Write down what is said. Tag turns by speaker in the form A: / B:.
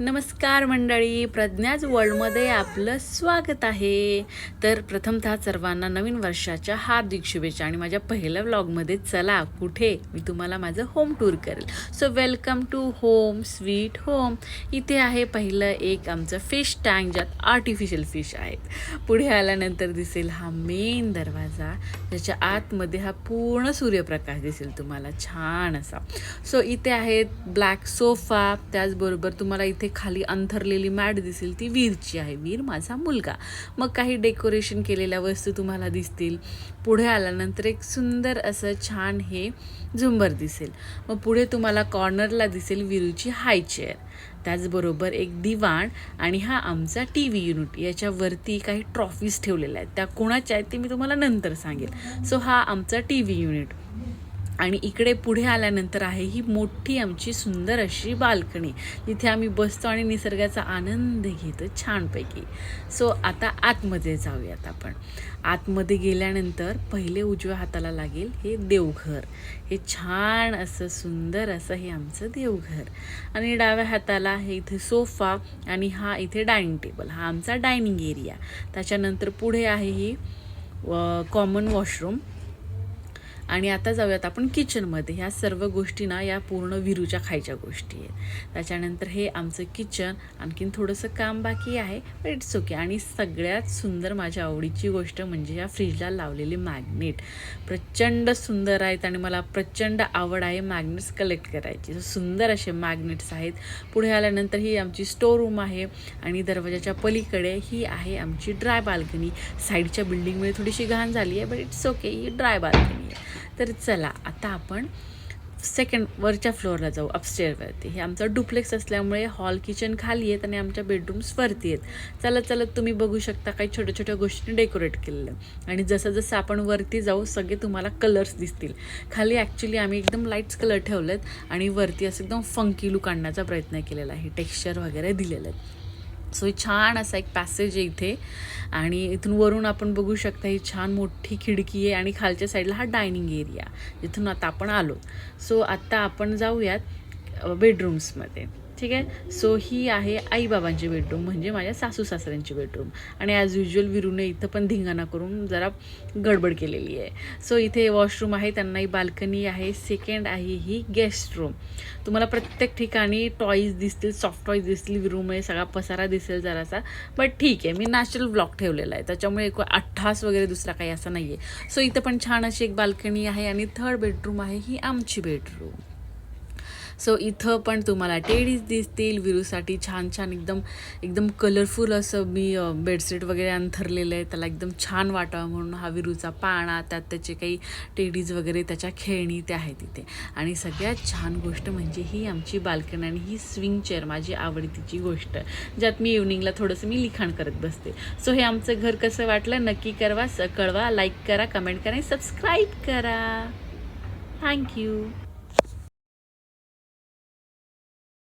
A: नमस्कार मंडळी, प्रज्ञाज वर्ल्डमध्ये आपलं स्वागत आहे. तर प्रथमतः सर्वांना नवीन वर्षाच्या हार्दिक शुभेच्छा. आणि माझ्या पहिल्या व्लॉगमध्ये चला कुठे मी तुम्हाला माझं होम टूर करेल. So welcome to home sweet home. इथे आहे पहिलं एक आमचं फिश टँक, ज्यात आर्टिफिशियल फिश आहेत. पुढे आल्यानंतर दिसेल हा मेन दरवाजा, ज्याच्या आतमध्ये हा पूर्ण सूर्यप्रकाश दिसेल तुम्हाला छान असा. सो इथे आहेत ब्लॅक सोफा, त्याचबरोबर तुम्हाला इथे खाली अंथरलेली मॅट दिसेल, ती वीरची आहे. वीर माझा मुलगा. मग काही डेकोरेशन केलेल्या वस्तू तुम्हाला दिसतील. पुढे आल्यानंतर एक सुंदर असं छान हे झुंबर दिसेल. मग पुढे तुम्हाला कॉर्नरला दिसेल वीरूची हाय चेअर, त्याचबरोबर एक दिवाण आणि हा आमचा टी व्ही युनिट. याच्यावरती काही ट्रॉफीज ठेवलेल्या आहेत, त्या कोणाच्या आहेत ते मी तुम्हाला नंतर सांगेल. सो हा आमचा टी व्ही युनिट. आणि इकडे पुढे आल्यानंतर आहे ही मोठी आमची सुंदर अशी बाल्कनी, जिथे आम्ही बसतो आणि निसर्गाचा आनंद घेतो छानपैकी. सो आता आतमध्ये जाऊयात आपण. आतमध्ये गेल्यानंतर पहिले उजव्या हाताला लागेल हे देवघर. हे छान असं सुंदर असं हे आमचं देवघर. आणि डाव्या हाताला हे इथे सोफा आणि हा इथे डायनिंग टेबल, हा आमचा डायनिंग एरिया. त्याच्यानंतर पुढे आहे ही कॉमन वॉशरूम. आणि आता जाऊयात आपण किचनमध्ये. ह्या सर्व गोष्टी ना या पूर्ण वीरूच्या खायच्या गोष्टी आहेत. त्याच्यानंतर हे आमचं किचन. आणखीन थोडंसं काम बाकी आहे, पण इट्स ओके. आणि सगळ्यात सुंदर माझ्या आवडीची गोष्ट म्हणजे या फ्रीजला लावलेले मॅग्नेट. प्रचंड सुंदर आहेत आणि मला प्रचंड आवड आहे मॅग्नेट्स कलेक्ट करायची. सुंदर असे मॅग्नेट्स आहेत. पुढे आल्यानंतर ही आमची स्टोर रूम आहे आणि दरवाजाच्या पलीकडे ही आहे आमची ड्राय बाल्कनी. साईडच्या बिल्डिंगमध्ये थोडीशी घाण झाली आहे, but it's okay, he dry balcony आहे. तर चला आता आपण सेकंड वरच्या फ्लोअरला जाऊ, अपस्टेअरवरती. हे आमचं डुप्लेक्स असल्यामुळे हॉल किचन खाली आहेत आणि आमच्या बेडरूम्स वरती आहेत. चलत तुम्ही बघू शकता काही छोट्या छोट्या गोष्टींनी डेकोरेट केलेलं. आणि जसं जसं आपण वरती जाऊ सगळे तुम्हाला कलर्स दिसतील. खाली ॲक्च्युली आम्ही एकदम लाईट्स कलर ठेवलेत आणि वरती असं एकदम फंकी लुक आणण्याचा प्रयत्न केलेला आहे. टेक्स्चर वगैरे दिलेलं आहे. सो छान असा एक पॅसेज आहे इथे. आणि इथून वरून आपण बघू शकता ही छान मोठी खिडकी आहे आणि खालच्या साईडला हा डायनिंग एरिया, जिथून आता आपण आलो. सो आत्ता आपण जाऊयात बेडरूम्समध्ये, ठीक आहे. सो ही आहे आईबाबांची बेडरूम, म्हणजे माझ्या सासू सासऱ्यांची बेडरूम. आणि ॲज युजल वीरूने इथं पण धिंगाणा करून जरा गडबड केलेली आहे. सो इथे वॉशरूम आहे, त्यांनाही बाल्कनी आहे. सेकंड आहे ही गेस्ट रूम. तुम्हाला प्रत्येक ठिकाणी टॉईज दिसतील, सॉफ्ट टॉईज दिसतील. वीरूमध्ये सगळा पसारा दिसेल जरासा, बट ठीक आहे, मी नॅचरल ब्लॉक ठेवलेला आहे, त्याच्यामुळे एक अठ्ठास वगैरे दुसरा काही असं नाही आहे. सो इथं पण छान अशी एक बाल्कनी आहे. आणि थर्ड बेडरूम आहे ही आमची बेडरूम. सो इथं पण तुम्हाला टेडीज दिसतील. वीरूसाठी छान छान एकदम एकदम कलरफुल असं मी बेडशीट वगैरे अंथरलेलं आहे, त्याला एकदम छान वाटावं म्हणून. हा वीरूचा पाळणा, त्यात त्याचे काही टेडीज वगैरे, त्याच्या खेळणी ते आहेत तिथे. आणि सगळ्यात छान गोष्ट म्हणजे ही आमची बाल्कनी आणि ही स्विंग चेअर, माझी आवडतीची गोष्ट, ज्यात मी इव्हनिंगला थोडंसं मी लिखाण करत बसते. सो हे आमचं घर कसं वाटलं नक्की कळवा, लाईक करा, कमेंट करा आणि सबस्क्राईब करा. थँक्यू.